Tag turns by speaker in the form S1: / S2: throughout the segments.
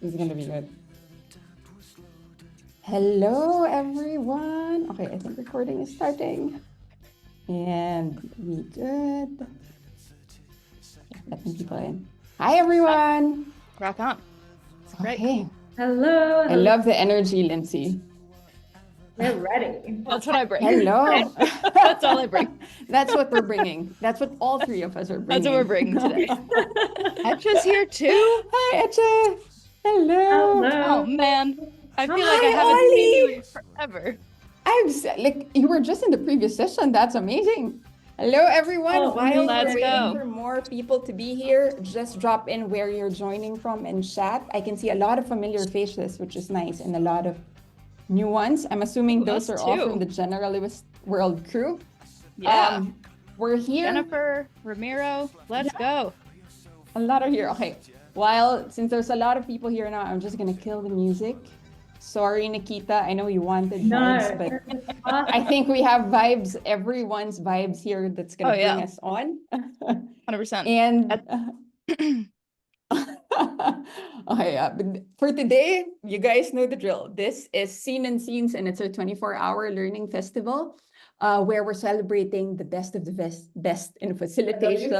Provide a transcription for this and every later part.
S1: This is gonna be good. Hello, everyone. Okay, I think recording is starting. And we good. Letting people in. Hi, everyone.
S2: Rock on. It's great.
S1: Okay.
S3: Hello.
S1: I love the energy, Lindsey.
S3: We're ready.
S2: That's what I bring.
S1: Hello.
S2: That's all I bring.
S1: That's what we're bringing. That's what all three of us are bringing.
S2: That's what we're bringing today. Etcha's here too.
S1: Hi, Etcha. Hello.
S3: Hello.
S2: Oh man, I feel like
S1: Hi,
S2: I haven't seen you
S1: Ollie.
S2: in forever.
S1: Like you were just in the previous session. That's amazing. Hello, everyone.
S3: Oh,
S1: While
S2: let's
S1: we're waiting
S2: go.
S1: for more people to be here, just drop in where you're joining from in chat. I can see a lot of familiar faces, which is nice, and a lot of new ones. I'm assuming those
S2: Us
S1: are all from
S2: too.
S1: the Generalist World crew.
S2: Yeah.
S1: We're here.
S2: Jennifer, Ramiro, let's go.
S1: A lot are here. Okay. Since there's a lot of people here now, I'm just gonna kill the music. Sorry, Nikita. I know you wanted vibes, but I think we have vibes, everyone's vibes here that's gonna bring us on.
S2: 100%.
S1: And okay, but for today, you guys know the drill. This is Scene and Scenes, and it's a 24-hour learning festival where we're celebrating the best of the best in facilitation,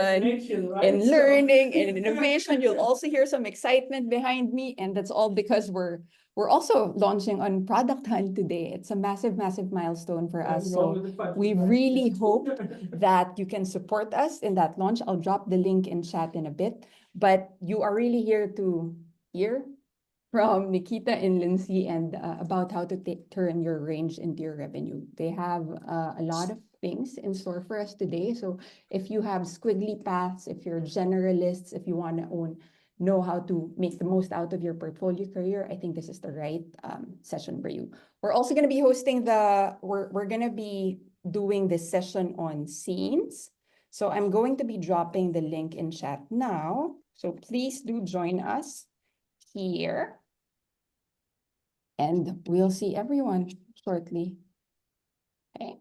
S1: in learning, in innovation. You'll also hear some excitement behind me, and that's all because we're also launching on Product Hunt today. It's a massive, massive milestone for us. So we really hope that you can support us in that launch. I'll drop the link in chat in a bit, but you are really here to hear from Nikita and Lindsey and about how to turn your range into your revenue. They have a lot of things in store for us today. So if you have squiggly paths, if you're generalists, if you want to know how to make the most out of your portfolio career, I think this is the right session for you. We're also going to be hosting we're going to be doing this session on scenes. So I'm going to be dropping the link in chat now. So please do join us here. And we'll see everyone shortly. Okay.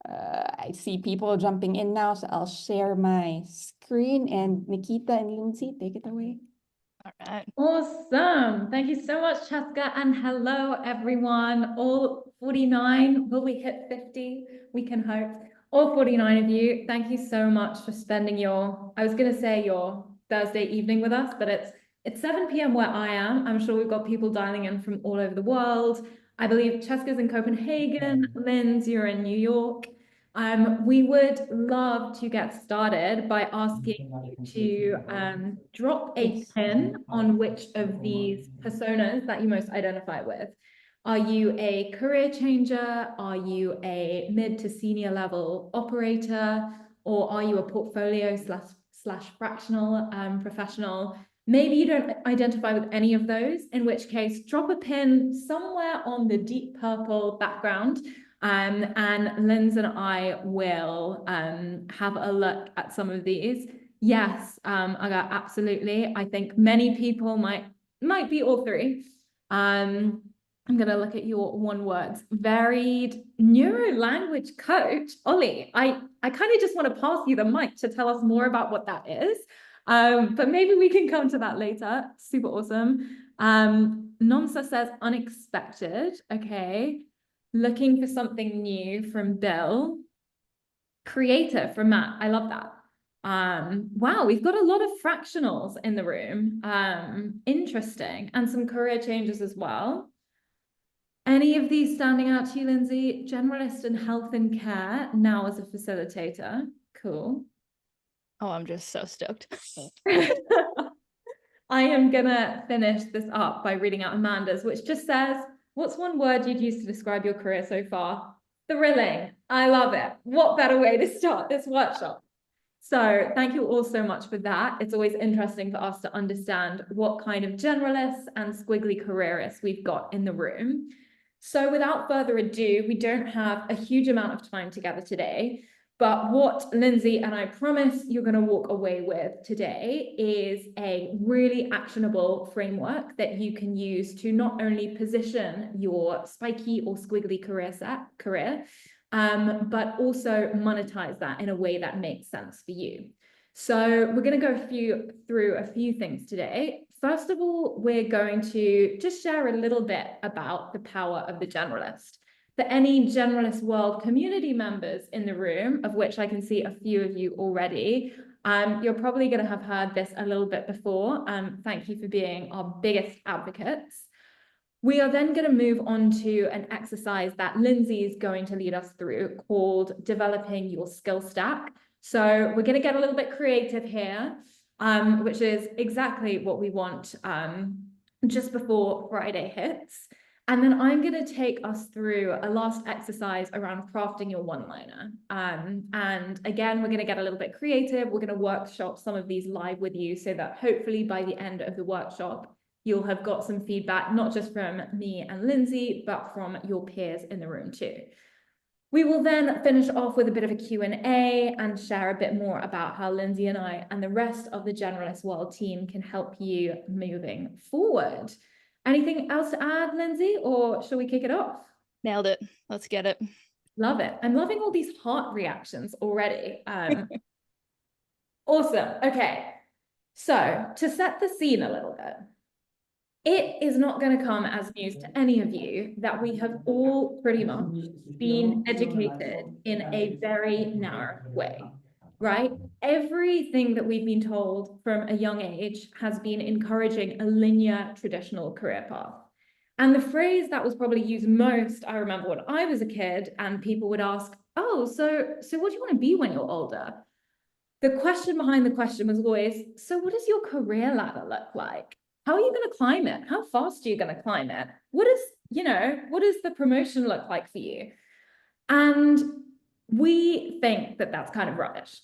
S1: I see people jumping in now, so I'll share my screen, and Nikita and Lindsey, take it away.
S2: All right.
S3: Awesome. Thank you so much, Chaska. And hello, everyone. All 49. Will we hit 50? We can hope. All 49 of you, thank you so much for spending your Thursday evening with us, but it's 7 p.m. where I am. I'm sure we've got people dialing in from all over the world. I believe Chaska's in Copenhagen, Linz, you're in New York. We would love to get started by asking you to drop a pin on which of these personas that you most identify with. Are you a career changer? Are you a mid to senior level operator? Or are you a portfolio slash fractional professional? Maybe you don't identify with any of those, in which case drop a pin somewhere on the deep purple background. And Linz and I will have a look at some of these. Yes, I got absolutely. I think many people might be all three. I'm gonna look at your one words. Varied neuro language coach, Ollie. I kind of just want to pass you the mic to tell us more about what that is. But maybe we can come to that later. Super awesome. Nonsa says unexpected. Okay. Looking for something new from Bill. Creator from Matt. I love that. Wow, we've got a lot of fractionals in the room. Interesting. And some career changes as well. Any of these standing out to you, Lindsey? Generalist in health and care, now as a facilitator. Cool.
S2: Oh, I'm just so stoked.
S3: I am gonna finish this up by reading out Amanda's, which just says, what's one word you'd use to describe your career so far? Thrilling. I love it. What better way to start this workshop? So thank you all so much for that. It's always interesting for us to understand what kind of generalists and squiggly careerists we've got in the room. So without further ado, we don't have a huge amount of time together today, but what Lindsey and I promise you're going to walk away with today is a really actionable framework that you can use to not only position your spiky or squiggly career, but also monetize that in a way that makes sense for you. So we're going to go through a few things today. first of all, we're going to just share a little bit about the power of the generalist. For any Generalist World community members in the room, of which I can see a few of you already, you're probably going to have heard this a little bit before. Thank you for being our biggest advocates. We are then going to move on to an exercise that Lindsey is going to lead us through called Developing Your Skill Stack. So we're going to get a little bit creative here, which is exactly what we want just before Friday hits. And then I'm going to take us through a last exercise around crafting your one-liner. And again, we're going to get a little bit creative. We're going to workshop some of these live with you so that hopefully by the end of the workshop, you'll have got some feedback, not just from me and Lindsey, but from your peers in the room too. We will then finish off with a bit of a Q&A and share a bit more about how Lindsey and I and the rest of the Generalist World team can help you moving forward. Anything else to add, Lindsey, or shall we kick it off?
S2: Nailed it. Let's get it.
S3: Love it. I'm loving all these heart reactions already. Awesome. Okay. So to set the scene a little bit, it is not going to come as news to any of you that we have all pretty much been educated in a very narrow way, right? Everything that we've been told from a young age has been encouraging a linear traditional career path. And the phrase that was probably used most, I remember when I was a kid and people would ask, oh, so what do you want to be when you're older? The question behind the question was always, so what does your career ladder look like? How are you going to climb it? How fast are you going to climb it? What does the promotion look like for you? And we think that that's kind of rubbish.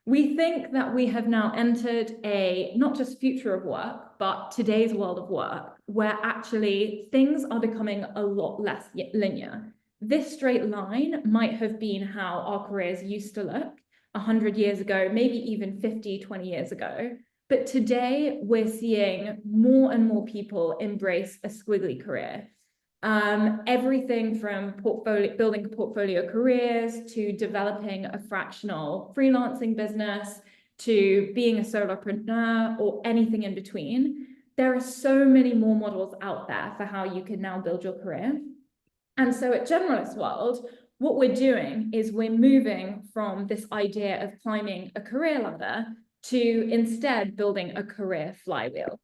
S3: We think that we have now entered a not just future of work, but today's world of work, where actually things are becoming a lot less linear. This straight line might have been how our careers used to look 100 years ago, maybe even 50, 20 years ago. But today we're seeing more and more people embrace a squiggly career. Everything from building portfolio careers to developing a fractional freelancing business to being a solopreneur or anything in between. There are so many more models out there for how you can now build your career. And so at Generalist World, what we're doing is we're moving from this idea of climbing a career ladder to instead building a career flywheel.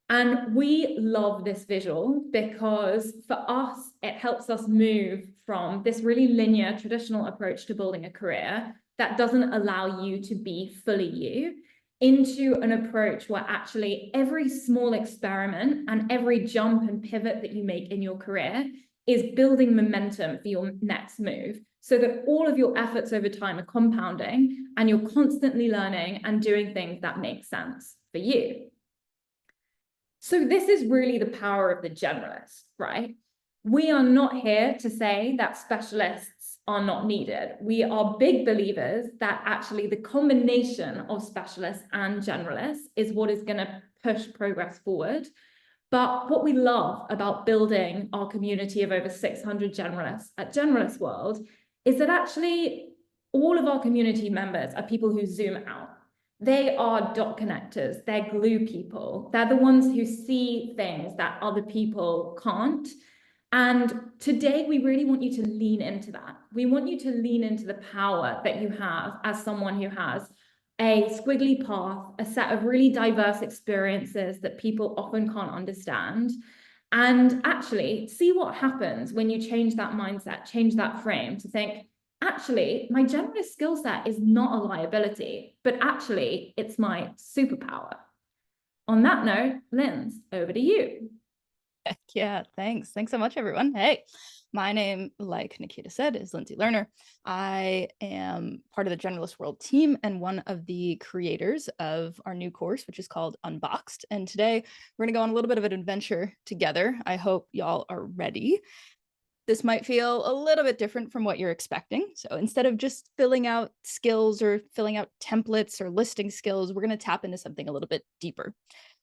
S3: And we love this visual because for us, it helps us move from this really linear traditional approach to building a career that doesn't allow you to be fully you into an approach where actually every small experiment and every jump and pivot that you make in your career is building momentum for your next move, so that all of your efforts over time are compounding and you're constantly learning and doing things that make sense for you. So this is really the power of the generalist, right? We are not here to say that specialists are not needed. We are big believers that actually the combination of specialists and generalists is what is going to push progress forward. But what we love about building our community of over 600 generalists at Generalist World is that actually all of our community members are people who zoom out. They are dot connectors, they're glue people. They're the ones who see things that other people can't. And today we really want you to lean into that. We want you to lean into the power that you have as someone who has a squiggly path, a set of really diverse experiences that people often can't understand, and actually see what happens when you change that mindset, change that frame to think, actually, my generalist skill set is not a liability, but actually it's my superpower. On that note, Linz, over to you.
S2: Heck yeah, thanks. Thanks so much, everyone. Hey, my name, like Nikita said, is Lindsey Lerner. I am part of the Generalist World team and one of the creators of our new course, which is called Unboxed. And today we're going to go on a little bit of an adventure together. I hope y'all are ready. This might feel a little bit different from what you're expecting. So instead of just filling out skills or filling out templates or listing skills, we're going to tap into something a little bit deeper.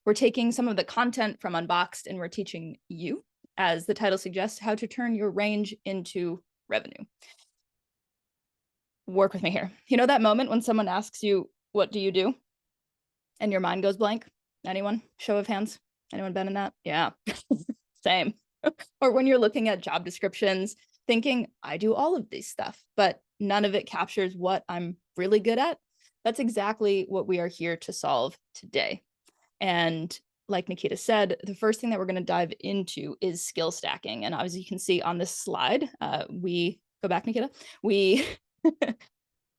S2: We're taking some of the content from Unboxed and we're teaching you, as the title suggests, how to turn your range into revenue. Work with me here. You know that moment when someone asks you, what do you do? And your mind goes blank? Anyone? Show of hands. Anyone been in that? Yeah, same. Or when you're looking at job descriptions, thinking, I do all of these stuff, but none of it captures what I'm really good at. That's exactly what we are here to solve today. And like Nikita said, the first thing that we're going to dive into is skill stacking. And as you can see on this slide, we go back, Nikita.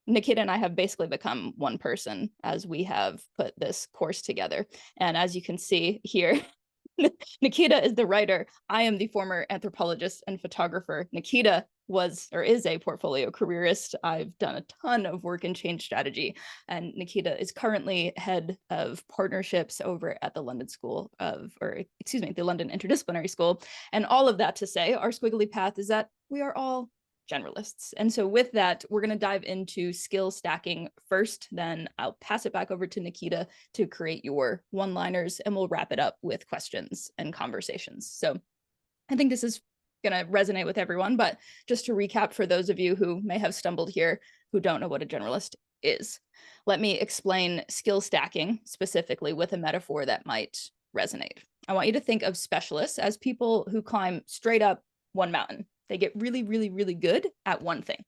S2: Nikita and I have basically become one person as we have put this course together. And as you can see here, Nikita is the writer. I am the former anthropologist and photographer. Nikita was or is a portfolio careerist. I've done a ton of work in change strategy, and Nikita is currently head of partnerships over at the London School of, or excuse me, the London Interdisciplinary School. And all of that to say, our squiggly path is that we are all generalists. And so with that, we're going to dive into skill stacking first, then I'll pass it back over to Nikita to create your one-liners, and we'll wrap it up with questions and conversations. So I think this is going to resonate with everyone, but just to recap for those of you who may have stumbled here who don't know what a generalist is, let me explain skill stacking specifically with a metaphor that might resonate. I want you to think of specialists as people who climb straight up one mountain. They get really, really, really good at one thing.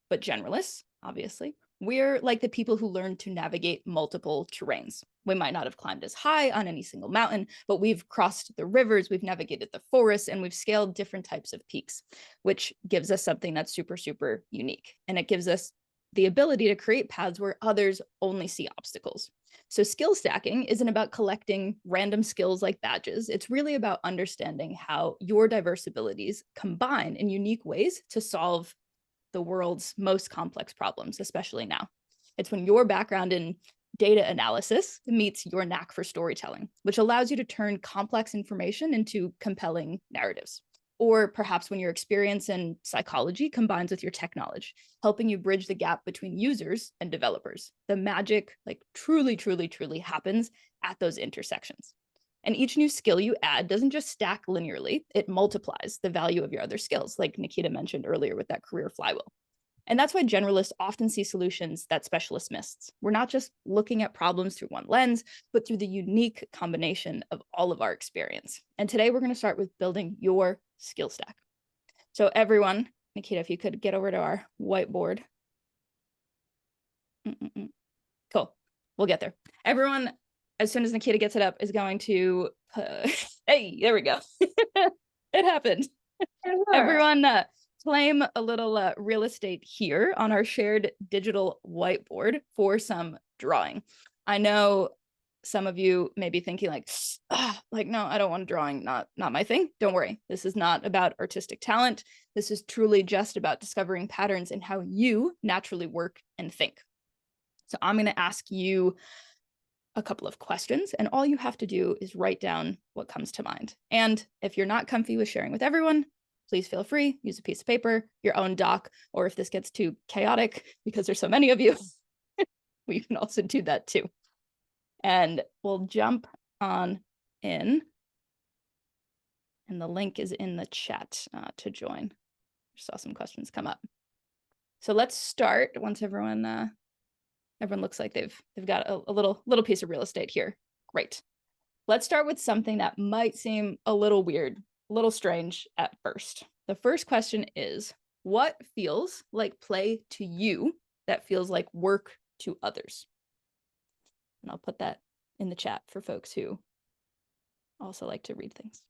S2: But generalists, obviously, we're like the people who learn to navigate multiple terrains. We might not have climbed as high on any single mountain, but we've crossed the rivers, we've navigated the forests, and we've scaled different types of peaks, which gives us something that's super, super unique. And it gives us the ability to create paths where others only see obstacles. So skill stacking isn't about collecting random skills like badges. It's really about understanding how your diverse abilities combine in unique ways to solve the world's most complex problems, especially now. It's when your background in data analysis meets your knack for storytelling, which allows you to turn complex information into compelling narratives. Or perhaps when your experience in psychology combines with your tech knowledge, helping you bridge the gap between users and developers. The magic, like truly, truly, truly happens at those intersections. And each new skill you add doesn't just stack linearly, it multiplies the value of your other skills, like Nikita mentioned earlier with that career flywheel. And that's why generalists often see solutions that specialists miss. We're not just looking at problems through one lens, but through the unique combination of all of our experience. And today we're going to start with building your skill stack. So everyone, Nikita, if you could get over to our whiteboard. Cool, we'll get there. Everyone, as soon as Nikita gets it up, is going to, hey, there we go. It happened. Everyone, claim a little real estate here on our shared digital whiteboard for some drawing. I know some of you may be thinking like, no, I don't want drawing, not my thing. Don't worry, this is not about artistic talent. This is truly just about discovering patterns in how you naturally work and think. So I'm going to ask you a couple of questions, and all you have to do is write down what comes to mind. And if you're not comfy with sharing with everyone, please feel free, use a piece of paper, your own doc, or if this gets too chaotic, because there's so many of you, we can also do that too. And we'll jump on in. And the link is in the chat to join. I saw some questions come up. So let's start once everyone looks like they've got a little piece of real estate here. Great. Let's start with something that might seem a little weird, a little strange at first. The first question is, what feels like play to you that feels like work to others? And I'll put that in the chat for folks who also like to read things.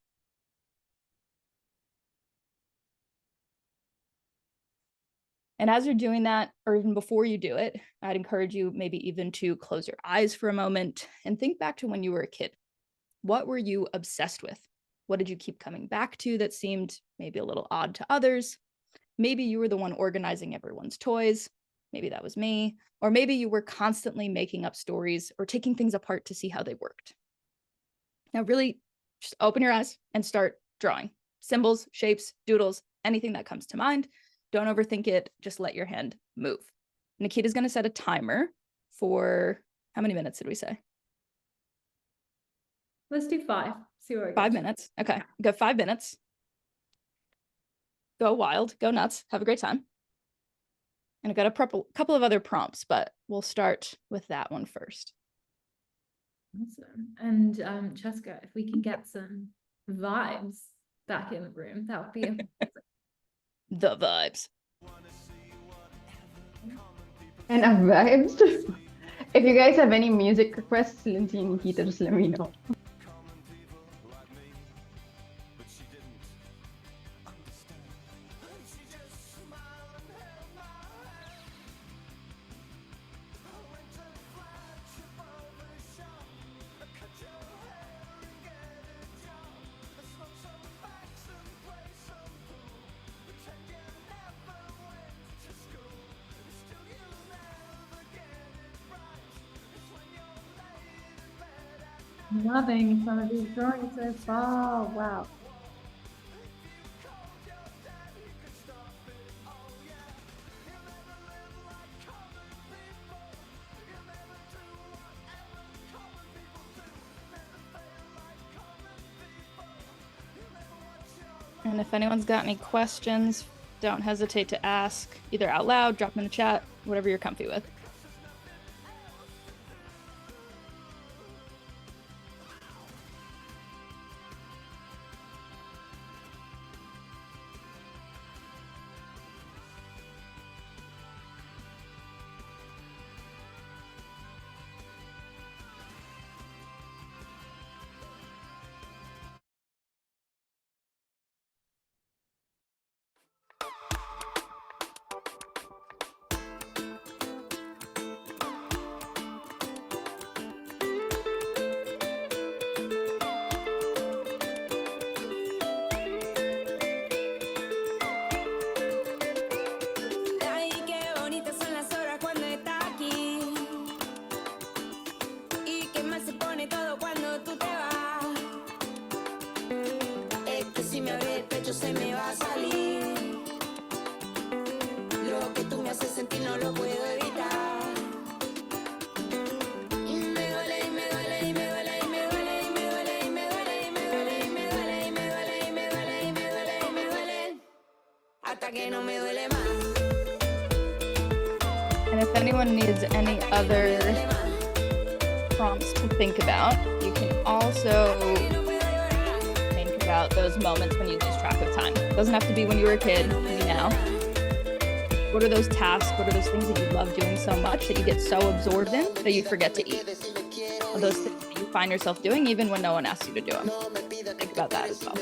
S2: And as you're doing that, or even before you do it, I'd encourage you maybe even to close your eyes for a moment and think back to when you were a kid. What were you obsessed with? What did you keep coming back to that seemed maybe a little odd to others? Maybe you were the one organizing everyone's toys. Maybe that was me. Or maybe you were constantly making up stories or taking things apart to see how they worked. Now really just open your eyes and start drawing. Symbols, shapes, doodles, anything that comes to mind. Don't overthink it, just let your hand move. Nikita's gonna set a timer for, how many minutes did we say?
S3: Let's do 5. See where it
S2: 5
S3: goes.
S2: minutes, okay, we got 5 minutes. Go wild, go nuts, have a great time. And I've got a couple of other prompts, but we'll start with that one first.
S3: Awesome. And Cheska, if we can get some vibes back in the room, that would be amazing.
S2: The vibes.
S1: And vibes. If you guys have any music requests, Lindsey and Nikita, just let me know.
S3: Loving some of these drawings so far. Wow.
S2: And if anyone's got any questions, don't hesitate to ask either out loud, drop them in the chat, whatever you're comfy with. And if anyone needs any other prompts to think about, you can also think about those moments when you lose track of time. It doesn't have to be when you were a kid, maybe now. What are those tasks? What are those things that you love doing so much that you get so absorbed in that you forget to eat? Or those things that you find yourself doing even when no one asks you to do them. Think about that as well.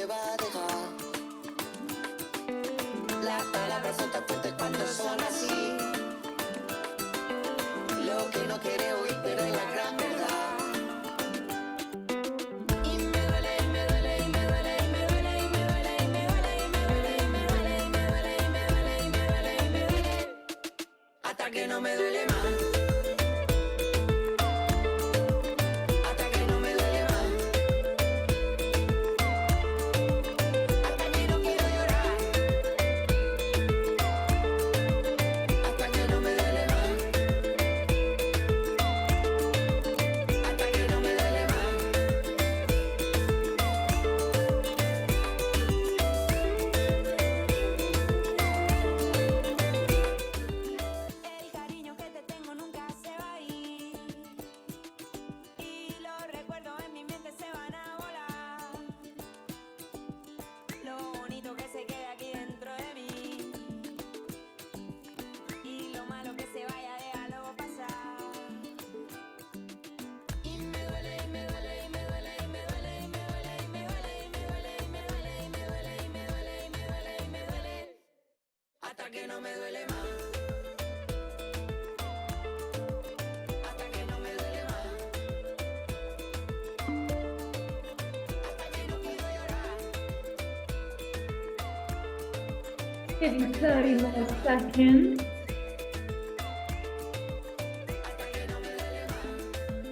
S3: Give you 30 more seconds.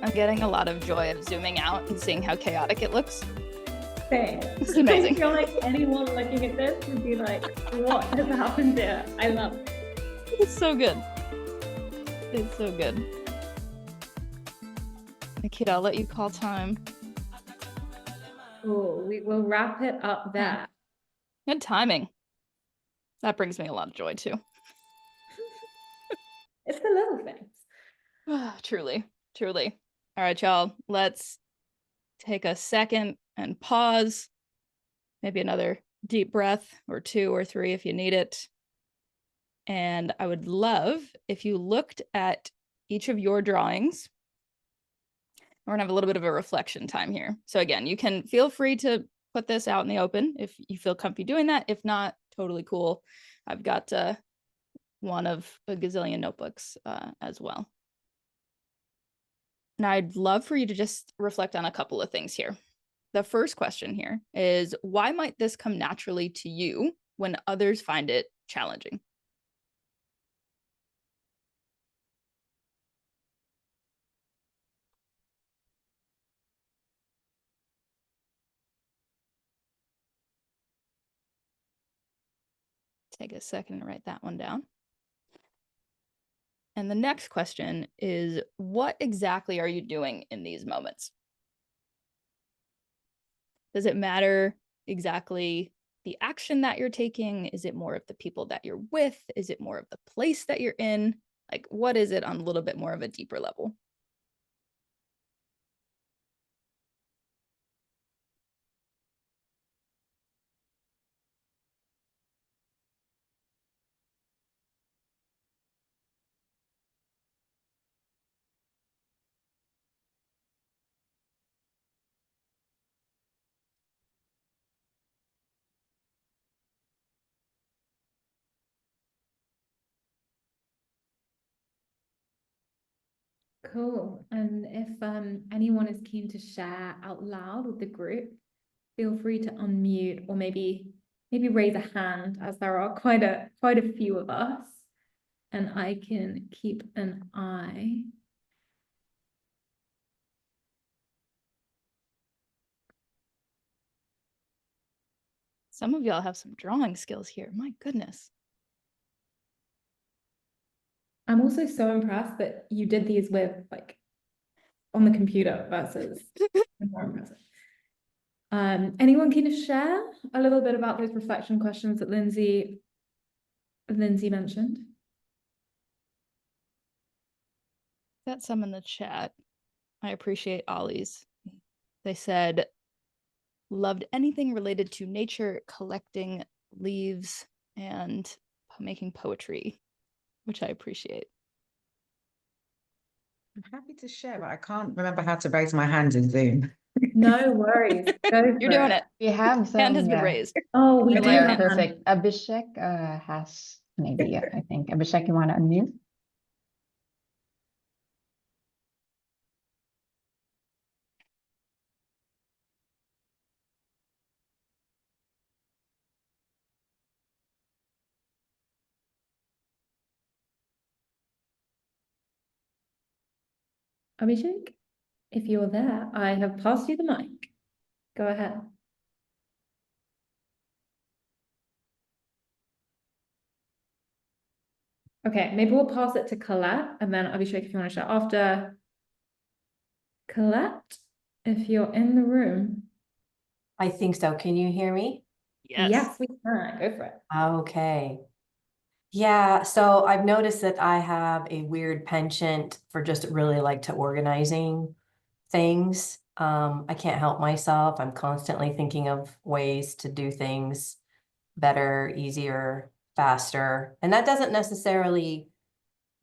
S2: I'm getting a lot of joy of zooming out and seeing how chaotic it looks.
S3: Same.
S2: It's amazing.
S3: I feel like anyone looking at this would be like, what has happened here? I love it.
S2: It's so good. It's so good. Nikita, I'll let you call time.
S3: Oh, we will wrap it up there.
S2: Good timing. That brings me a lot of joy too.
S3: It's the little things.
S2: Truly, truly. All right, y'all, let's take a second and pause. Maybe another deep breath or 2 or 3 if you need it. And I would love if you looked at each of your drawings. We're gonna have a little bit of a reflection time here. So again, you can feel free to put this out in the open if you feel comfy doing that. If not, totally cool. I've got one of a gazillion notebooks as well. And I'd love for you to just reflect on a couple of things here. The first question here is, why might this come naturally to you when others find it challenging? Take a second to write that one down. And the next question is, what exactly are you doing in these moments? Does it matter exactly the action that you're taking? Is it more of the people that you're with? Is it more of the place that you're in? Like, what is it on a little bit more of a deeper level?
S3: Cool. And if anyone is keen to share out loud with the group, feel free to unmute or maybe raise a hand, as there are quite a few of us, and I can keep an eye.
S2: Some of y'all have some drawing skills here. My goodness.
S3: I'm also so impressed that you did these with like on the computer versus more impressive. Anyone keen to share a little bit about those reflection questions that Lindsey mentioned?
S2: Got some in the chat. I appreciate Ollie's. They said, loved anything related to nature, collecting leaves, and making poetry, which I appreciate.
S4: I'm happy to share, but I can't remember how to raise my hand in Zoom.
S3: No worries.
S2: You're doing it.
S5: We have some.
S2: Hand has been raised.
S3: Oh, we
S2: Right
S3: do
S2: there.
S3: have
S5: Perfect. Abhishek has an idea, I think. Abhishek, you want to unmute?
S3: Abhishek, if you're there, I have passed you the mic. Go ahead. Okay, maybe we'll pass it to Colette, and then Abhishek, if you want to share after. Colette, if you're in the room.
S6: I think so. Can you hear me?
S3: Yes, we can. Go for it.
S6: Okay. Yeah, so I've noticed that I have a weird penchant for just really like to organizing things. I can't help myself. I'm constantly thinking of ways to do things better, easier, faster. And that doesn't necessarily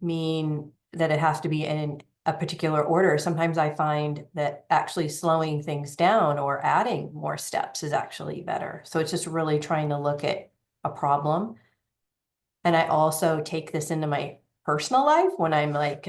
S6: mean that it has to be in a particular order. Sometimes I find that actually slowing things down or adding more steps is actually better. So it's just really trying to look at a problem. And I also take this into my personal life when I'm like,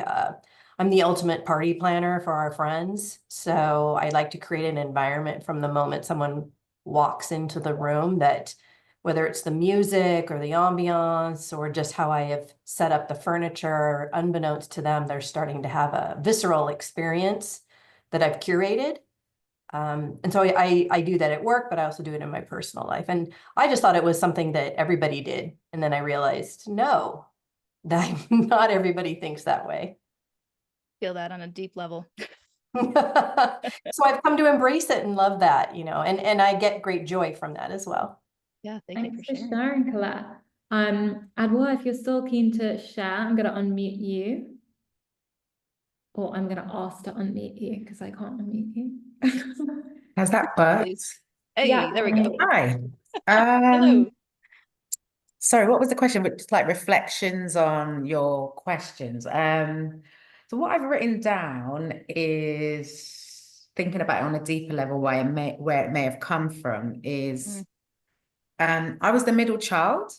S6: I'm the ultimate party planner for our friends. So I like to create an environment from the moment someone walks into the room, that whether it's the music or the ambiance or just how I have set up the furniture, unbeknownst to them, they're starting to have a visceral experience that I've curated. And so I do that at work, but I also do it in my personal life. And I just thought it was something that everybody did. And then I realized, no, that not everybody thinks that way.
S2: Feel that on a deep level.
S6: So I've come to embrace it and love that, and I get great joy from that as well.
S2: Yeah, thank
S3: Thanks
S2: you
S3: for
S2: for sharing.
S3: sharing, Colette. Adwa, if you're still keen to share, I'm going to unmute you. Paul, I'm gonna ask to unmute you because I can't unmute you.
S4: Has that worked?
S2: Please. Hey,
S3: Yeah.
S2: there we go.
S4: Hi.
S2: Hello.
S4: Sorry, what was the question? Just like reflections on your questions. So what I've written down is thinking about it on a deeper level, where it may have come from is, I was the middle child,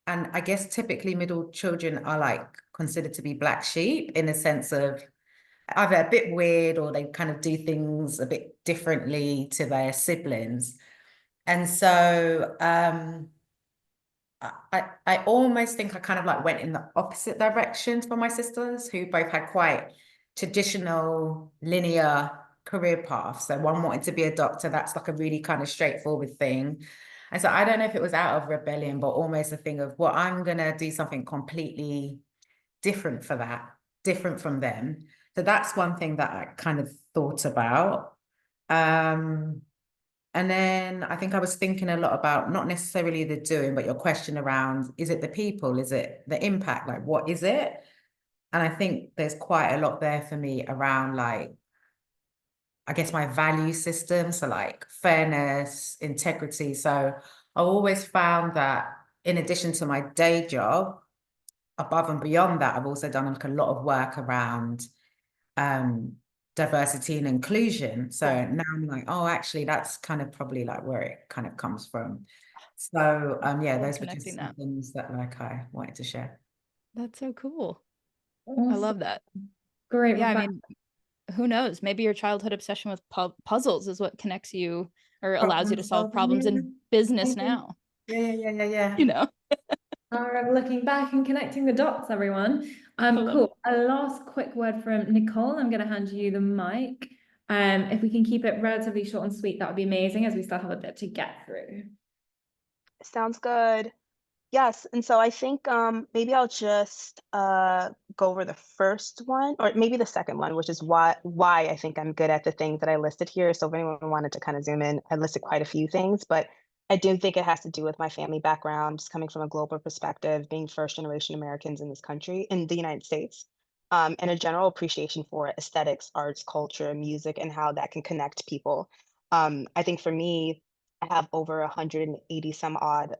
S4: and I guess typically middle children are like considered to be black sheep in the sense of either a bit weird or they kind of do things a bit differently to their siblings. And so I almost think I kind of like went in the opposite direction for my sisters, who both had quite traditional linear career paths. So one wanted to be a doctor. That's like a really kind of straightforward thing. And so I don't know if it was out of rebellion, but almost a thing of, well, I'm gonna do something completely different for that, different from them. So that's one thing that I kind of thought about. And then I think I was thinking a lot about not necessarily the doing, but your question around, is it the people? Is it the impact? Like, what is it? And I think there's quite a lot there for me around, like, I guess my value system. So like fairness, integrity. So I always found that in addition to my day job, above and beyond that, I've also done like a lot of work around diversity and inclusion. So now I'm like, oh, actually, that's kind of probably like where it kind of comes from. So yeah,
S2: Love
S3: Awesome.
S4: those were just
S2: connecting
S4: some
S2: that.
S4: things that like I wanted to share.
S2: That's so cool. I love that.
S3: Great.
S2: Yeah, I
S3: reflect-
S2: mean, who knows? Maybe your childhood obsession with puzzles is what connects you or allows you to solve problems in business now.
S4: Yeah.
S2: You know?
S3: Looking back and connecting the dots, everyone. Cool. A last quick word from Nicole. I'm going to hand you the mic. If we can keep it relatively short and sweet, that would be amazing, as we still have a bit to get through.
S7: Sounds good. Yes, and so I think maybe I'll just go over the first one, or maybe the second one, which is why I think I'm good at the things that I listed here. So if anyone wanted to kind of zoom in, I listed quite a few things, but I do think it has to do with my family background, just coming from a global perspective, being first generation Americans in this country, in the United States, and a general appreciation for aesthetics, arts, culture, music, and how that can connect people. I think for me, I have over 180 some odd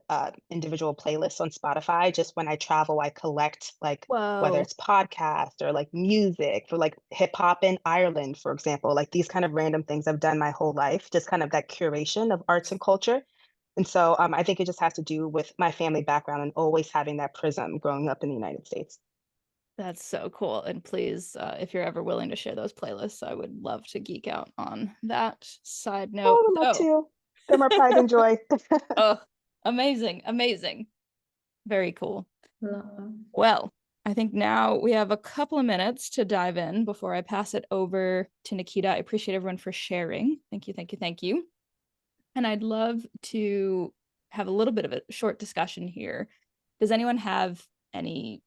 S7: individual playlists on Spotify. Just when I travel, I collect like whether
S2: Whoa.
S7: it's podcast or like music for like hip hop in Ireland, for example, like these kind of random things I've done my whole life, just kind of that curation of arts and culture. And so I think it just has to do with my family background and always having that prism growing up in the United States.
S2: That's so cool. And please, if you're ever willing to share those playlists, I would love to geek out on that. Side note,
S7: Oh, I would love to. They're my pride and joy.
S2: oh, amazing, amazing. Very cool.
S3: Love.
S2: Well, I think now we have a couple of minutes to dive in before I pass it over to Nikita. I appreciate everyone for sharing. Thank you, thank you, thank you. And I'd love to have a little bit of a short discussion here. Does anyone have any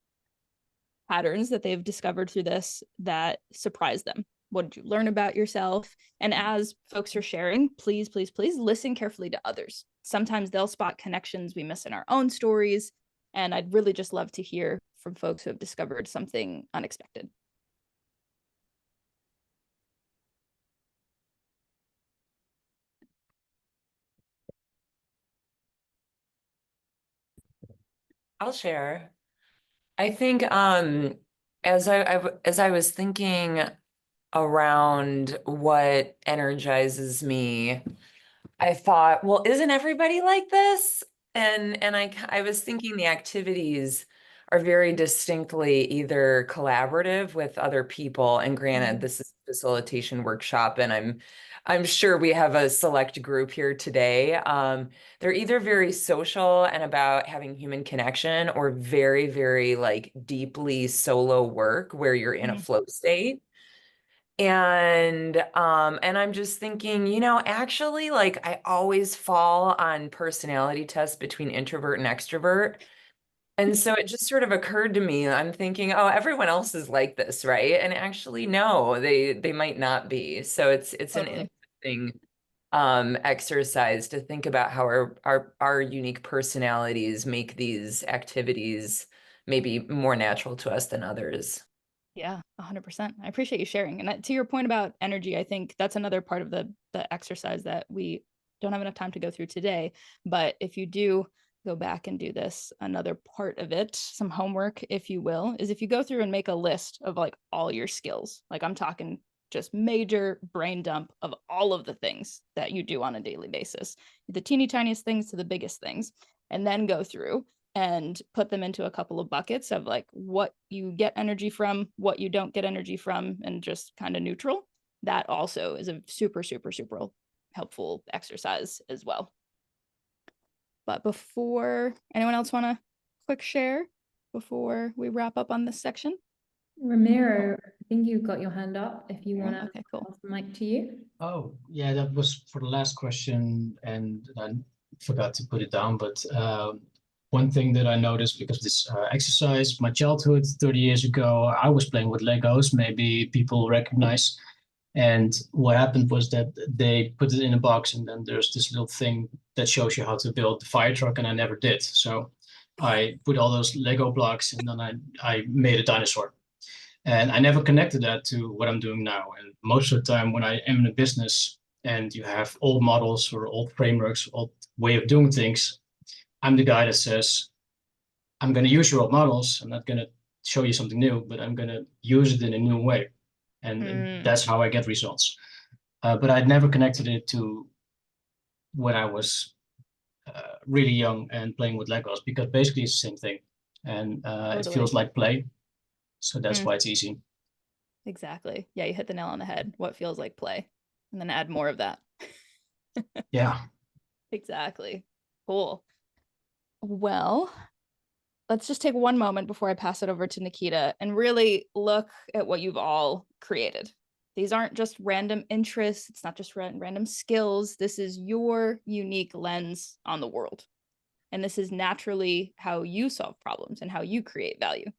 S2: patterns that they've discovered through this that surprised them? What did you learn about yourself? And as folks are sharing, please, please, please listen carefully to others. Sometimes they'll spot connections we miss in our own stories. And I'd really just love to hear from folks who have discovered something unexpected.
S8: I'll share. I think as I was thinking around what energizes me, I thought, well, isn't everybody like this? And I was thinking the activities are very distinctly either collaborative with other people, and granted, this is a facilitation workshop, and I'm sure we have a select group here today. They're either very social and about having human connection, or very, very like deeply solo work where you're in a flow state. And I'm just thinking, actually, like I always fall on personality tests between introvert and extrovert. And so it just sort of occurred to me, I'm thinking, oh, everyone else is like this, right? And actually, no, they might not be. So it's
S2: Totally.
S8: an interesting exercise to think about how our unique personalities make these activities maybe more natural to us than others.
S2: Yeah, 100%. I appreciate you sharing. And to your point about energy, I think that's another part of the exercise that we don't have enough time to go through today. But if you do go back and do this, another part of it, some homework, if you will, is if you go through and make a list of like all your skills, like I'm talking just major brain dump of all of the things that you do on a daily basis, the teeny tiniest things to the biggest things, and then go through and put them into a couple of buckets of like what you get energy from, what you don't get energy from, and just kind of neutral. That also is a super, super, super helpful exercise as well. But before, anyone else want a quick share before we wrap up on this section?
S3: Ramiro, I think you've got your hand up if you
S2: Yeah,
S3: want to
S2: okay, cool.
S3: pass the mic to you.
S9: Oh, yeah, that was for the last question, and I forgot to put it down. But one thing that I noticed because of this exercise, my childhood 30 years ago, I was playing with Legos. Maybe people recognize. And what happened was that they put it in a box, and then there's this little thing that shows you how to build the fire truck, and I never did. So I put all those Lego blocks, and then I made a dinosaur. And I never connected that to what I'm doing now. And most of the time when I am in a business and you have old models or old frameworks, old way of doing things, I'm the guy that says, I'm going to use your old models. I'm not going to show you something new, but I'm going to use it in a new way. And that's how I get results. But I'd never connected it to when I was really young and playing with Legos, because basically it's the same thing. And it feels like play. So that's why it's easy.
S2: Exactly. Yeah, you hit the nail on the head. What feels like play, and then add more of that.
S9: Yeah.
S2: Exactly. Cool. Well, let's just take one moment before I pass it over to Nikita and really look at what you've all created. These aren't just random interests. It's not just random skills. This is your unique lens on the world. And this is naturally how you solve problems and how you create value.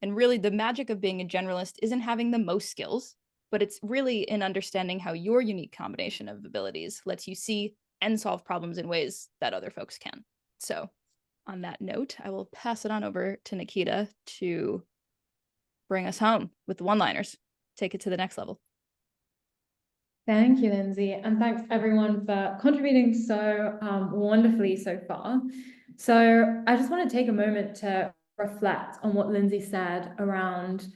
S2: And really, the magic of being a generalist isn't having the most skills, but it's really in understanding how your unique combination of abilities lets you see and solve problems in ways that other folks can. So on that note, I will pass it on over to Nikita to bring us home with the one-liners. Take it to the next level.
S3: Thank you, Lindsay, and thanks everyone for contributing so wonderfully so far. So I just want to take a moment to reflect on what Lindsay said around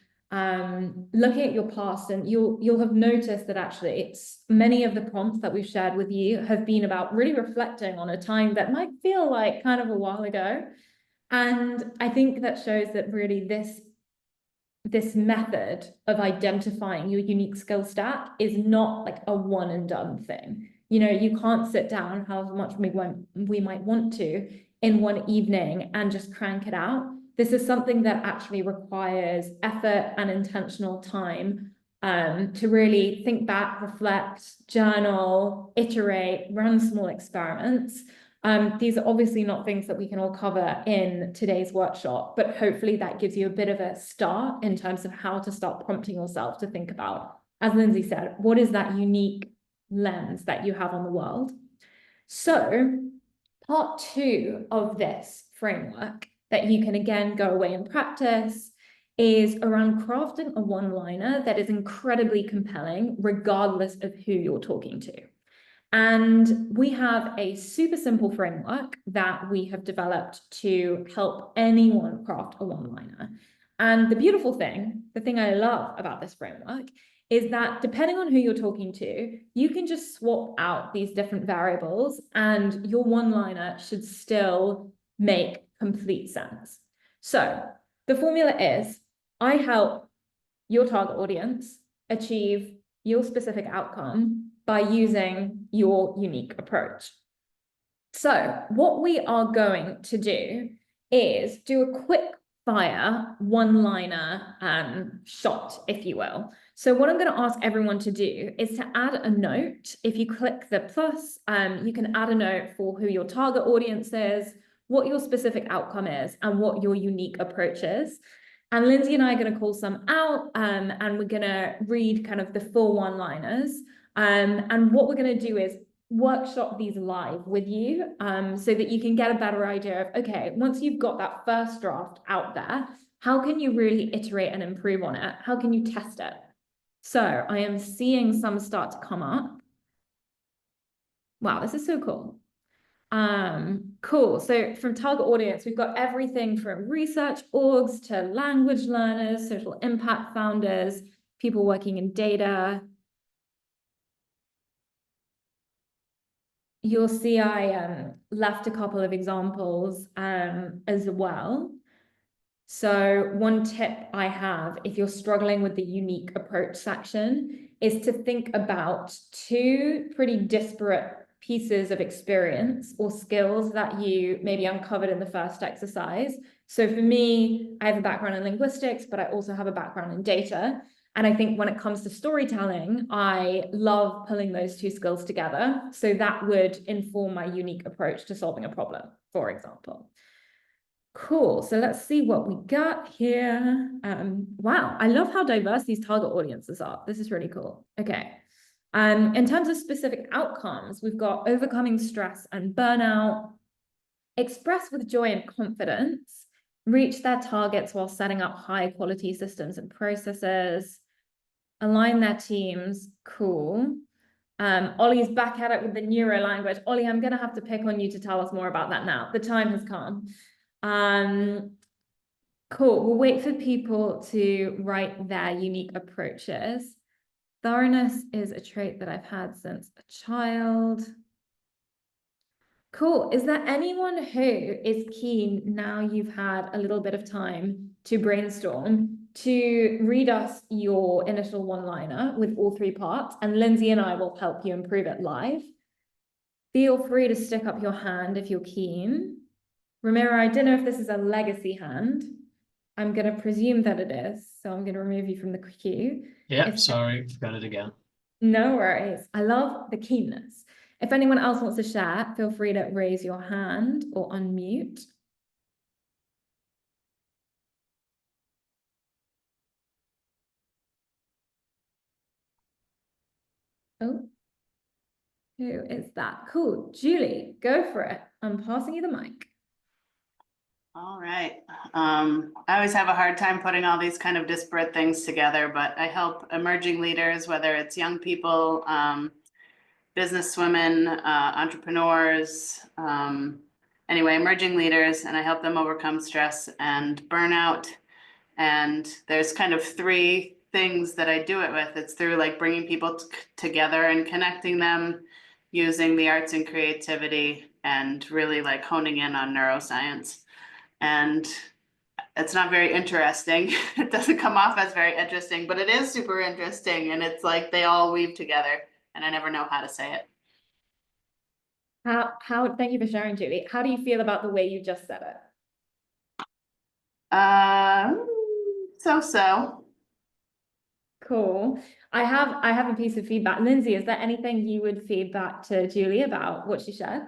S3: looking at your past, and you'll have noticed that actually it's many of the prompts that we've shared with you have been about really reflecting on a time that might feel like kind of a while ago. And I think that shows that really this method of identifying your unique skill stack is not like a one and done thing. You know, you can't sit down however much we might want to in one evening and just crank it out. This is something that actually requires effort and intentional time to really think back, reflect, journal, iterate, run small experiments. These are obviously not things that we can all cover in today's workshop, but hopefully that gives you a bit of a start in terms of how to start prompting yourself to think about, as Lindsay said, what is that unique lens that you have on the world? So part 2 of this framework that you can again go away and practice is around crafting a one-liner that is incredibly compelling, regardless of who you're talking to. And we have a super simple framework that we have developed to help anyone craft a one-liner. And the beautiful thing, the thing I love about this framework, is that depending on who you're talking to, you can just swap out these different variables and your one-liner should still make complete sense. So the formula is, I help your target audience achieve your specific outcome by using your unique approach. So what we are going to do is do a quick fire one-liner shot, if you will. So what I'm going to ask everyone to do is to add a note. If you click the plus, you can add a note for who your target audience is, what your specific outcome is, and what your unique approach is. And Lindsay and I are going to call some out, and we're going to read kind of the full one-liners. And what we're going to do is workshop these live with you, so that you can get a better idea of, okay, once you've got that first draft out there, How can you really iterate and improve on it? How can you test it? So I am seeing some start to come up. Wow, this is so cool. Cool. So from target audience, we've got everything from research orgs to language learners, social impact founders, people working in data. You'll see I left a couple of examples as well. So one tip I have, if you're struggling with the unique approach section, is to think about two pretty disparate pieces of experience or skills that you maybe uncovered in the first exercise. So for me, I have a background in linguistics, but I also have a background in data. And I think when it comes to storytelling, I love pulling those two skills together. So that would inform my unique approach to solving a problem, for example. Cool. So let's see what we got here. Wow, I love how diverse these target audiences are. This is really cool. Okay. In terms of specific outcomes, we've got overcoming stress and burnout, express with joy and confidence, reach their targets while setting up high quality systems and processes, align their teams. Cool. Ollie's back at it with the neuro language. Ollie, I'm going to have to pick on you to tell us more about that now. The time has come. Cool. We'll wait for people to write their unique approaches. Thoroughness is a trait that I've had since a child. Cool. Is there anyone who is keen, now you've had a little bit of time to brainstorm, to read us your initial one-liner with all three parts, and Lindsey and I will help you improve it live? Feel free to stick up your hand if you're keen. Ramiro, I don't know if this is a legacy hand. I'm going to presume that it is, so I'm going to remove you from the queue.
S9: Yeah, sorry, got it again.
S3: No worries. I love the keenness. If anyone else wants to share, feel free to raise your hand or unmute. Oh, who is that? Cool. Julie, go for it. I'm passing you the mic.
S10: All right. I always have a hard time putting all these kind of disparate things together, but I help emerging leaders, whether it's young people, business women, entrepreneurs, anyway, emerging leaders, and I help them overcome stress and burnout. And there's kind of three things that I do it with. It's through like bringing people together and connecting them, using the arts and creativity, and really like honing in on neuroscience. And it's not very interesting. It doesn't come off as very interesting, but it is super interesting. And it's like they all weave together, and I never know how to say it.
S3: Thank you for sharing, Julie. How do you feel about the way you just said it?
S10: So.
S3: Cool. I have a piece of feedback. Lindsey, is there anything you would feed back to Julie about what she shared?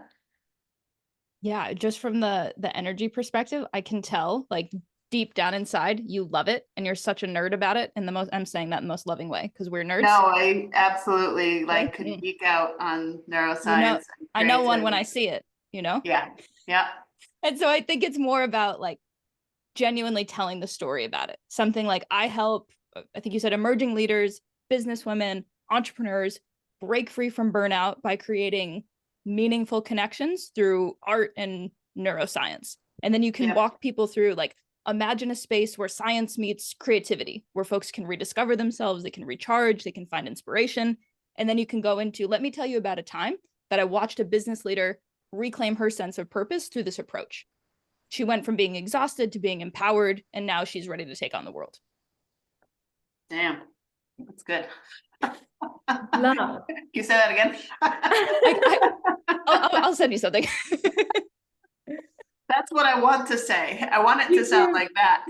S2: Yeah, just from the energy perspective, I can tell like deep down inside you love it and you're such a nerd about it. And I'm saying that in the most loving way because we're nerds.
S10: No, I absolutely like could geek out on neuroscience.
S2: I know one when I see it, you know?
S10: Yeah.
S2: And so I think it's more about like genuinely telling the story about it. Something like I think you said emerging leaders, businesswomen, entrepreneurs break free from burnout by creating meaningful connections through art and neuroscience. And then you can walk people through like, imagine a space where science meets creativity, where folks can rediscover themselves, they can recharge, they can find inspiration. And then you can go into, let me tell you about a time that I watched a business leader reclaim her sense of purpose through this approach. She went from being exhausted to being empowered, and now she's ready to take on the world.
S10: Damn, that's good.
S3: Love.
S10: Can you say that again?
S2: I'll send you something.
S10: That's what I want to say. I want it to sound like that.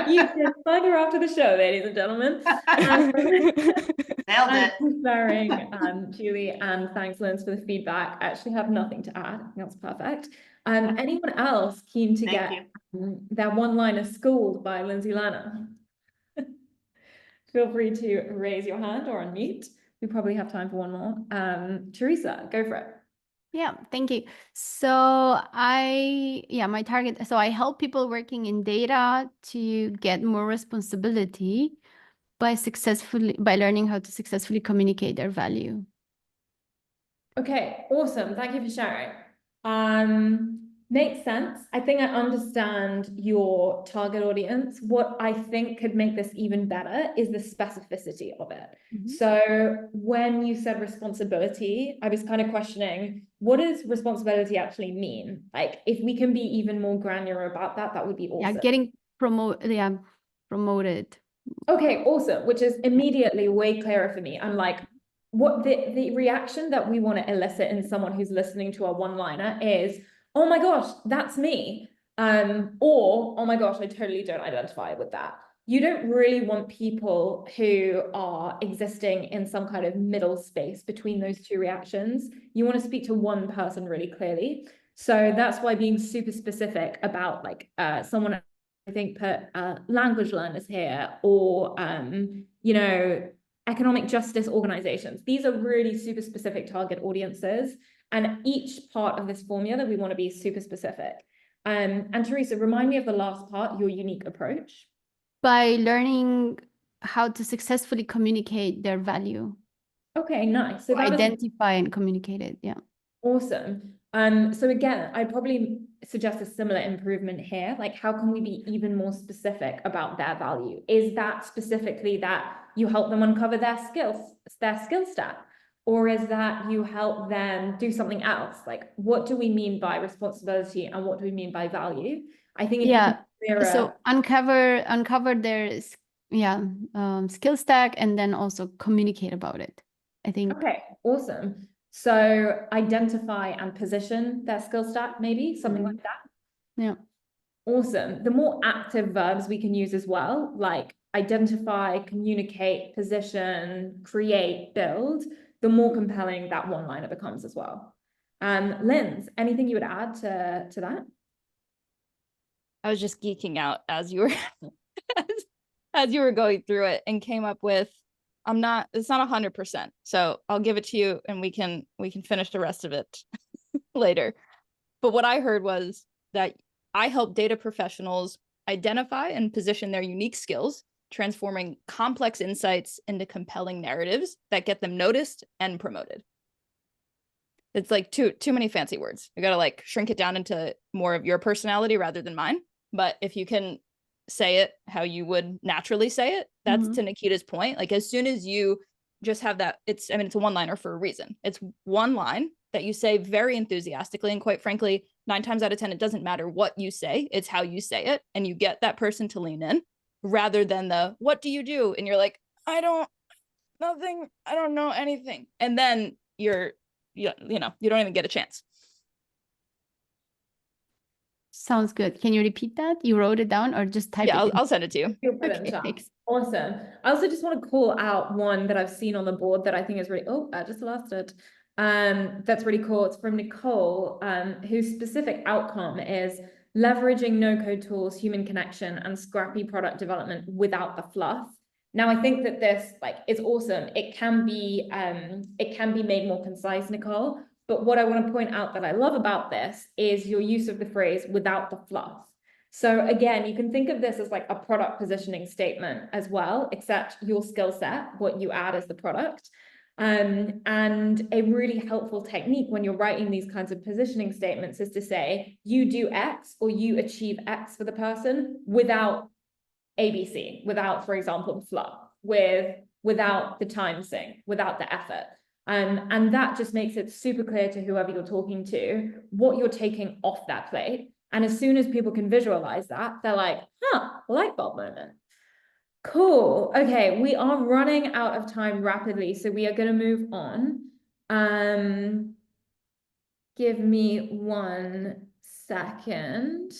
S3: You can find her after the show, ladies and gentlemen.
S10: Nailed it.
S3: Thanks for sharing, Julie, and thanks, Linz, for the feedback. I actually have nothing to add. I think that's perfect. Anyone else keen to get their one-liner schooled by Lindsey Lerner? Feel free to raise your hand or unmute. We probably have time for one more. Teresa, go for it.
S11: Yeah, thank you. So my target, so I help people working in data to get more responsibility by learning how to successfully communicate their value.
S3: Okay, awesome. Thank you for sharing. Makes sense. I think I understand your target audience. What I think could make this even better is the specificity of it. So when you said responsibility, I was kind of questioning, what does responsibility actually mean? Like, if we can be even more granular about that, that would be awesome.
S11: Yeah, getting promoted.
S3: Okay, awesome, which is immediately way clearer for me. I'm like, what the reaction that we want to elicit in someone who's listening to our one-liner is, oh my gosh, that's me. Or, oh my gosh, I totally don't identify with that. You don't really want people who are existing in some kind of middle space between those two reactions. You want to speak to one person really clearly. So that's why being super specific about like someone, I think, put language learners here, or you know, economic justice organizations. These are really super specific target audiences, and each part of this formula we want to be super specific. And Teresa, remind me of the last part, your unique approach.
S11: By learning how to successfully communicate their value.
S3: Okay, nice. So
S11: identify and communicate it. Yeah.
S3: Awesome. So again, I'd probably suggest a similar improvement here. Like, how can we be even more specific about their value? Is that specifically that you help them uncover their skill stack? Or is that you help them do something else? Like, what do we mean by responsibility and what do we mean by value? I think if you can clear
S11: so uncover their skill stack and then also communicate about it, I think.
S3: Okay, awesome. So identify and position their skill stack, maybe something like that.
S11: Yeah.
S3: Awesome. The more active verbs we can use as well, like identify, communicate, position, create, build, the more compelling that one-liner becomes as well. Linz, anything you would add to that?
S2: I was just geeking out as you were as you were going through it and came up with, it's not 100%. So I'll give it to you and we can finish the rest of it later. But what I heard was that I help data professionals identify and position their unique skills, transforming complex insights into compelling narratives that get them noticed and promoted. It's like too many fancy words. You got to like shrink it down into more of your personality rather than mine. But if you can say it how you would naturally say it, that's to Nikita's point. Like, as soon as you just have that, it's a one-liner for a reason. It's one line that you say very enthusiastically, and quite frankly, 9 times out of 10, it doesn't matter what you say, it's how you say it, and you get that person to lean in, rather than the, what do you do? And you're like, I don't know anything. And then you don't even get a chance.
S11: Sounds good. Can you repeat that? You wrote it down or just type it?
S2: Yeah, I'll send it to you.
S3: Okay, thanks. Awesome. I also just want to call out one that I've seen on the board that I think is really, I just lost it. That's really cool. It's from Nicole, whose specific outcome is leveraging no-code tools, human connection, and scrappy product development without the fluff. Now, I think that this is awesome. It can be made more concise, Nicole. But what I want to point out that I love about this is your use of the phrase without the fluff. So again, you can think of this as like a product positioning statement as well, except your skill set, what you add as the product. And a really helpful technique when you're writing these kinds of positioning statements is to say, you do X or you achieve X for the person without ABC, without, for example, the fluff, without the time sink, without the effort. And that just makes it super clear to whoever you're talking to what you're taking off that plate. And as soon as people can visualize that, they're like, light bulb moment. Cool. Okay, we are running out of time rapidly, so we are going to move on. Give me 1 second.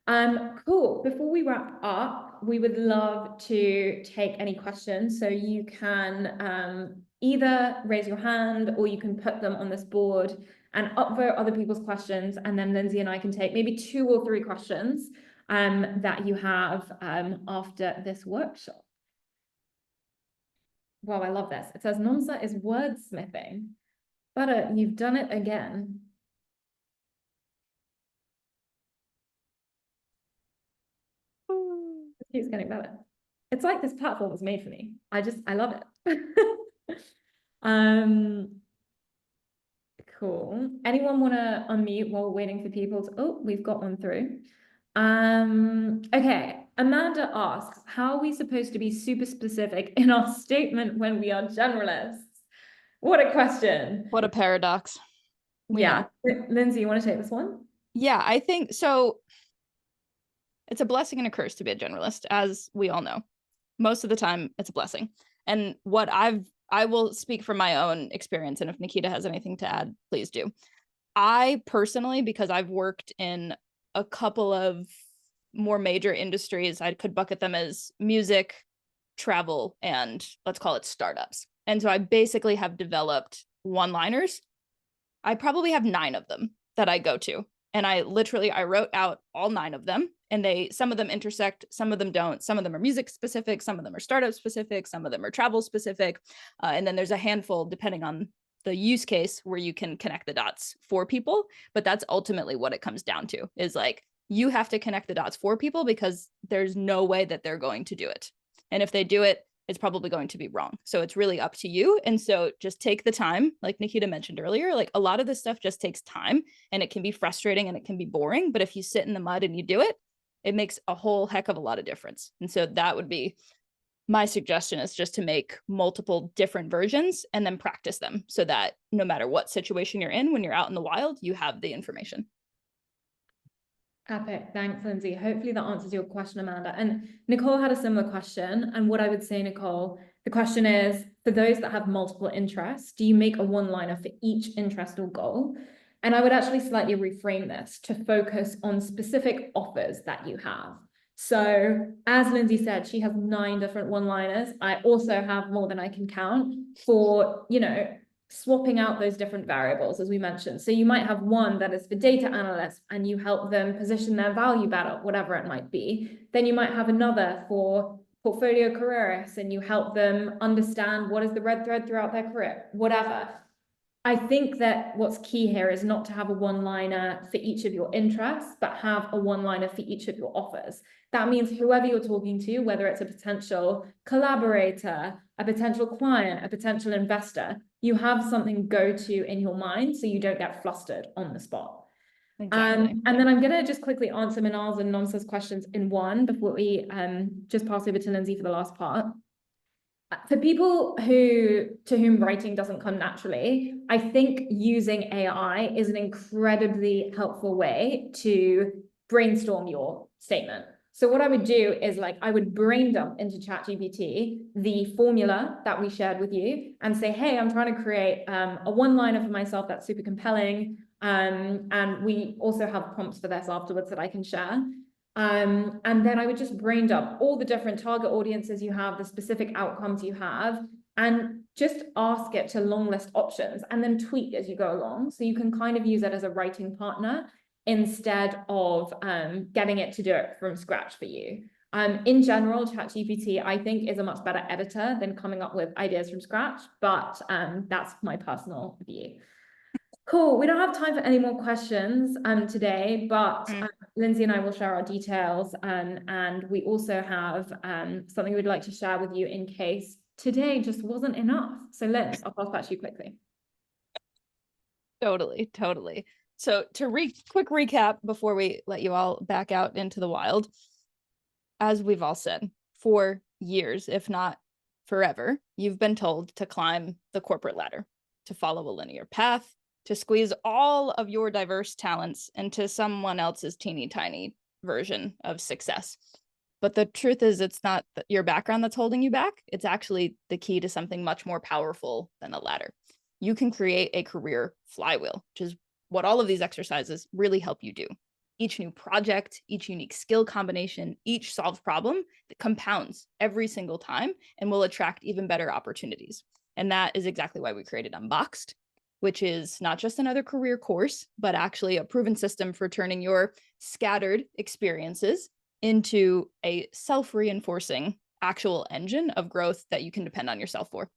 S3: Cool. Before we wrap up, we would love to take any questions. So you can either raise your hand or you can put them on this board and upvote other people's questions. And then Lindsey and I can take maybe 2 or 3 questions that you have after this workshop. Wow, I love this. It says Nomsa is wordsmithing. But you've done it again. It keeps getting better. It's like this platform was made for me. I love it. Cool. Anyone want to unmute while we're waiting for people to, oh, we've got one through. Okay. Amanda asks, how are we supposed to be super specific in our statement when we are generalists? What a question.
S2: What a paradox.
S3: Yeah. Lindsay, you want to take this one?
S2: Yeah, I think so. It's a blessing and a curse to be a generalist, as we all know. Most of the time, it's a blessing. And what I will speak from my own experience, and if Nikita has anything to add, please do. I personally, because I've worked in a couple of more major industries, I could bucket them as music, travel, and let's call it startups. And so I basically have developed one-liners. I probably have 9 of them that I go to. And I wrote out all 9 of them, and some of them intersect, some of them don't. Some of them are music specific, some of them are startup specific, some of them are travel specific. And then there's a handful, depending on the use case, where you can connect the dots for people. But that's ultimately what it comes down to, is like, you have to connect the dots for people because there's no way that they're going to do it. And if they do it, it's probably going to be wrong. So it's really up to you. And so just take the time, like Nikita mentioned earlier, like a lot of this stuff just takes time, and it can be frustrating and it can be boring. But if you sit in the mud and you do it, it makes a whole heck of a lot of difference. And so that would be my suggestion, is just to make multiple different versions and then practice them so that no matter what situation you're in, when you're out in the wild, you have the information.
S3: Epic. Thanks, Lindsay. Hopefully that answers your question, Amanda. And Nicole had a similar question. And what I would say, Nicole, the question is, for those that have multiple interests, do you make a one-liner for each interest or goal? And I would actually slightly reframe this to focus on specific offers that you have. So as Lindsay said, she has 9 different one-liners. I also have more than I can count for, swapping out those different variables, as we mentioned. So you might have one that is for data analysts and you help them position their value better, whatever it might be. Then you might have another for portfolio careerists and you help them understand what is the red thread throughout their career, whatever. I think that what's key here is not to have a one-liner for each of your interests, but have a one-liner for each of your offers. That means whoever you're talking to, whether it's a potential collaborator, a potential client, a potential investor, you have something go to in your mind so you don't get flustered on the spot.
S2: Exactly.
S3: And then I'm going to just quickly answer Minal's and Nomsa's questions in one before we just pass over to Lindsay for the last part. For people to whom writing doesn't come naturally, I think using AI is an incredibly helpful way to brainstorm your statement. So what I would do is I would brain dump into ChatGPT the formula that we shared with you and say, hey, I'm trying to create a one-liner for myself that's super compelling. And we also have prompts for this afterwards that I can share. And then I would just brain dump all the different target audiences you have, the specific outcomes you have, and just ask it to long list options and then tweak as you go along. So you can kind of use it as a writing partner instead of getting it to do it from scratch for you. In general, ChatGPT, I think, is a much better editor than coming up with ideas from scratch, but that's my personal view. Cool. We don't have time for any more questions today, but Lindsay and I will share our details, and we also have something we'd like to share with you in case today just wasn't enough. So Liz, I'll pass back to you quickly.
S2: Totally. So to quick recap before we let you all back out into the wild, as we've all said, for years, if not forever, you've been told to climb the corporate ladder, to follow a linear path, to squeeze all of your diverse talents into someone else's teeny tiny version of success. But the truth is, it's not your background that's holding you back. It's actually the key to something much more powerful than a ladder. You can create a career flywheel, which is what all of these exercises really help you do. Each new project, each unique skill combination, each solved problem that compounds every single time and will attract even better opportunities. And that is exactly why we created Unboxed, which is not just another career course, but actually a proven system for turning your scattered experiences into a self-reinforcing actual engine of growth that you can depend on yourself for.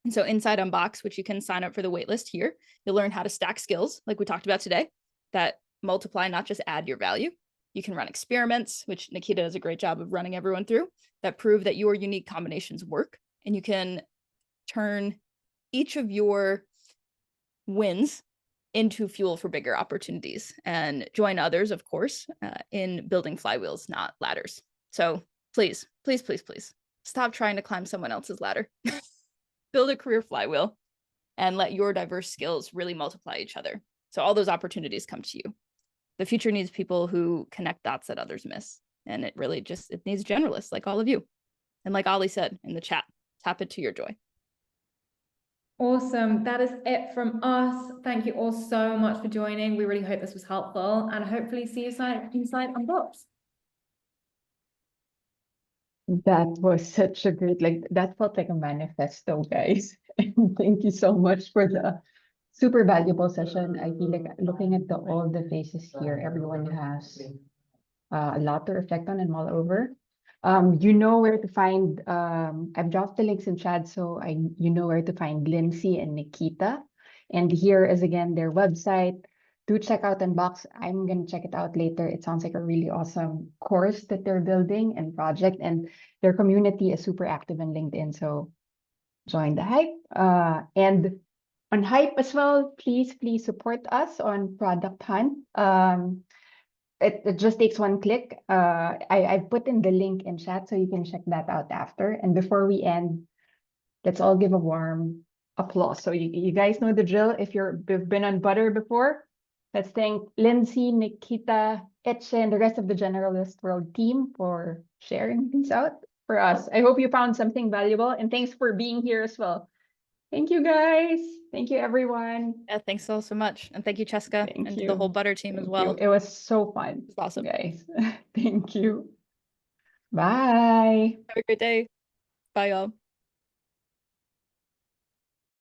S2: And so inside Unbox, which you can sign up for the waitlist here, you'll learn how to stack skills like we talked about today that multiply, not just add your value. You can run experiments, which Nikita does a great job of running everyone through, that prove that your unique combinations work. And you can turn each of your wins into fuel for bigger opportunities and join others, of course, in building flywheels, not ladders. So please, please, please, please stop trying to climb someone else's ladder. Build a career flywheel and let your diverse skills really multiply each other. So all those opportunities come to you. The future needs people who connect dots that others miss. And it really just, it needs generalists like all of you. And like Ollie said in the chat, tap it to your joy.
S3: Awesome. That is it from us. Thank you all so much for joining. We really hope this was helpful and hopefully see you inside Unbox.
S5: That was such a great, like, that felt like a manifesto, guys. And thank you so much for the super valuable session. I feel like looking at all the faces here, everyone has a lot to reflect on and mull over. You know where to find, I've dropped the links in chat, so you know where to find Lindsey and Nikita. And here is again their website. Do check out Unbox. I'm going to check it out later. It sounds like a really awesome course that they're building and project, and their community is super active on LinkedIn. So join the hype. And on Hype as well, please support us on Product Hunt. It just takes one click. I've put in the link in chat so you can check that out after. And before we end, let's all give a warm applause. So you guys know the drill. If you've been on Butter before, let's thank Lindsey, Nikita, Etche, and the rest of the Generalist World team for sharing these out for us. I hope you found something valuable, and thanks for being here as well. Thank you, guys. Thank you, everyone.
S2: Yeah, thanks all so much. And thank you, Cheska,
S5: Thank
S2: and to
S5: you.
S2: the whole Butter team as
S5: Thank
S2: well.
S5: you. It was so fun.
S2: It's awesome.
S5: Guys. Thank you. Bye.
S2: Have a great day. Bye, y'all.